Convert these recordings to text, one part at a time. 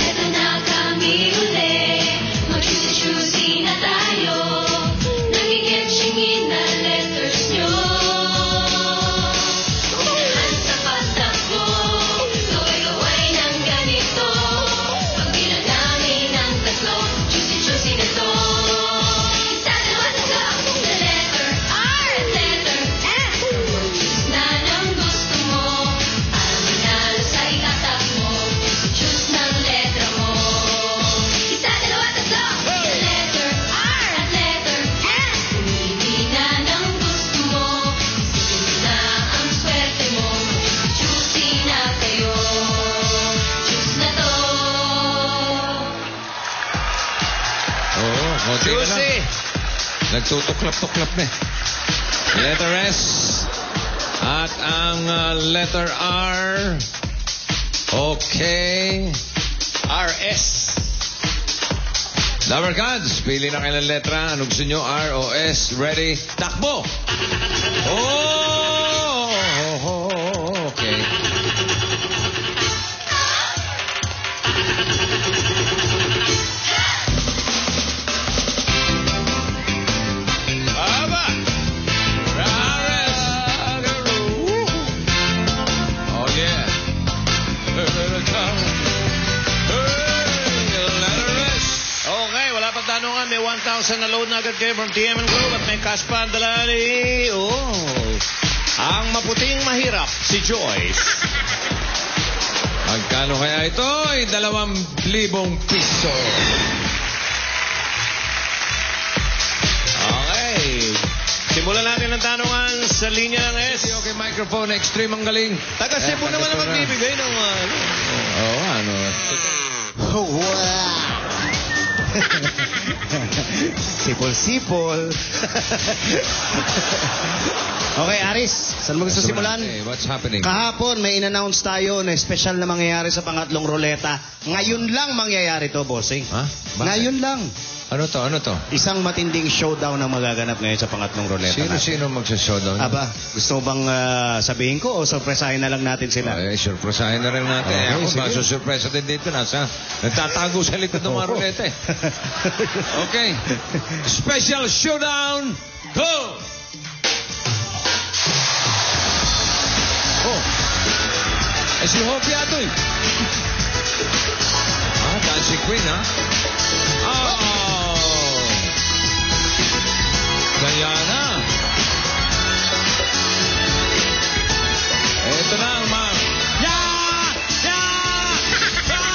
Eto na kami uli, mag-choosy na tayo. Nagigetsingin na letters nyo. Saan sa patakbo, gaway-gaway ng ganito. Pagbilang namin ng tatlo, choosy na to. Isa, dalawa, tatlo, the letter R at letter S. Choose na ng gusto mo, para manalo sa ikatak mo. Choose ng letra mo. Isa, dalawa, tatlo, the letter R at letter S. Kung hindi na ng gusto mo, isipin mo na ang swerte mo. Choosy na kayo, choose na to. Oo, konti na lang. Nagtutuklap-tuklap na eh. Letter S. At ang letter R. Okay. RS. Lover Gods, pili na kayo ng letra. Ano gusto nyo? R o S. Ready? Takbo! Oh! Okay. Aba! RS! Oh yeah. Okay, wala pang tanungan. May 1,000 na load na agad kayo from TM and Globe at may cash pa ang dalali. Ang maputing mahirap, si Joyce. Magkano kaya ito? Ay 2,000 piso. Okay. Simulan natin ang tanungan sa linya ng S. Okay, microphone. Extreme ang galing. Taga Cebu naman ang magbibigay ng Oo, ano? Wow! Sipol-sipol. Okay, Aris, saan mo gusto simulan? Hey, what's happening? Kahapon, may in-announce tayo na special na mangyayari sa pangatlong ruleta. Ngayon lang mangyayari to, bossing. Ha? Bakit? Ngayon lang. Ano to? Ano to? Isang matinding showdown ang magaganap ngayon sa pangatlong ruleta natin. Sino magsa-showdown? Aba, gusto mo bang sabihin ko o surpresahin na lang natin sila? Ay, surpresahin na rin natin. Okay, Ako, sige. masusurpresa din dito. Nagtatago sa likod ng mga ruleta eh. Okay. Special showdown. Go! Oh. Eh, si Hope yato eh. Dancing Queen, ha? Oh! Diana. Ito na ang mga... Yeah! Yeah! Yeah!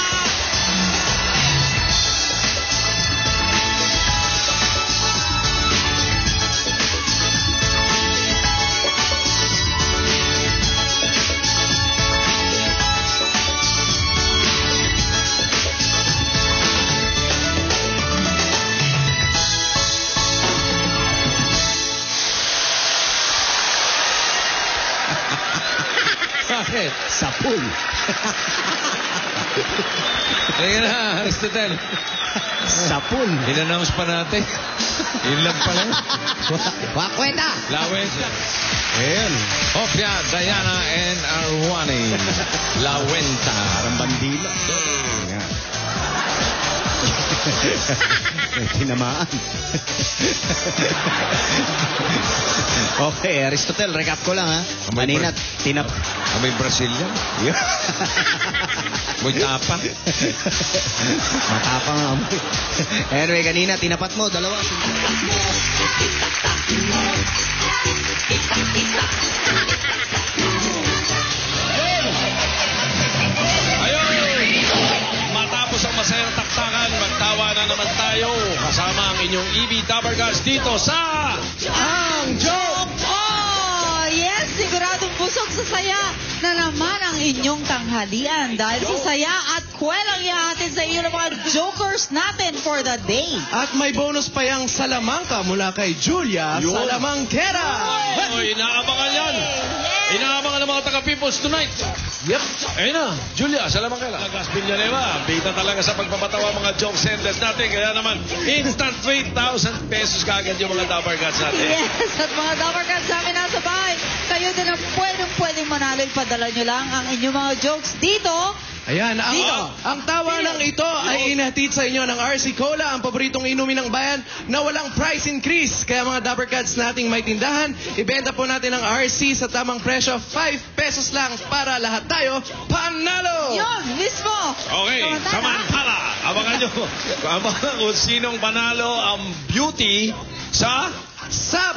Bakit? Sapul. Ayan na, Aristotel. Sapul. In-announce pa natin. Yun lang pala. Wakweta. Lawenta. Ayan. Hopia, Diana, and Arwani. Lawenta. Parang bandila. Ayan. May tinamaan. Okay, Aristotel, recap ko lang ha. Kanina, May Brazilian. May tapang. Matapang ang amoy. Anyway, kanina, tinapat mo, dalawa. Ayun! Matapos ang masayang taktakan, magtawa na naman tayo kasama ang inyong EB Tabargas dito sa Ang Joke! Oh, yes, siguradong busog sa saya na naman ang inyong tanghalian dahil sa saya at kwelang ihahatid sa inyo ng mga jokers natin for the day. At may bonus pa yung salamangka mula kay Julia Salamangkera. Oh, inaabangan yan. Inaabangan ng mga taga-Peoples tonight. Yep. Ayun na, Julia, salamat ka lang. Lagas Villanueva, bita talaga sa pagpapatawa mga joke senders natin. Kaya naman, instant 3,000 pesos kagad yung mga Dabargats natin. Yes, at mga Dabargats namin nasa bahay. Kayo kayo din ang pwedeng manalo. Ipadala nyo lang ang inyong mga jokes dito. Ayan, Dito. ang tawa ng ito ay inahatid sa inyo ng RC Cola, ang paboritong inumin ng bayan na walang price increase. Kaya mga Dapper Cats nating may tindahan, ibenta po natin ang RC sa tamang presyo, 5 pesos lang para lahat tayo panalo! Yun, mismo. Okay, samantala, abangan nyo kung sinong panalo ang beauty sa Sa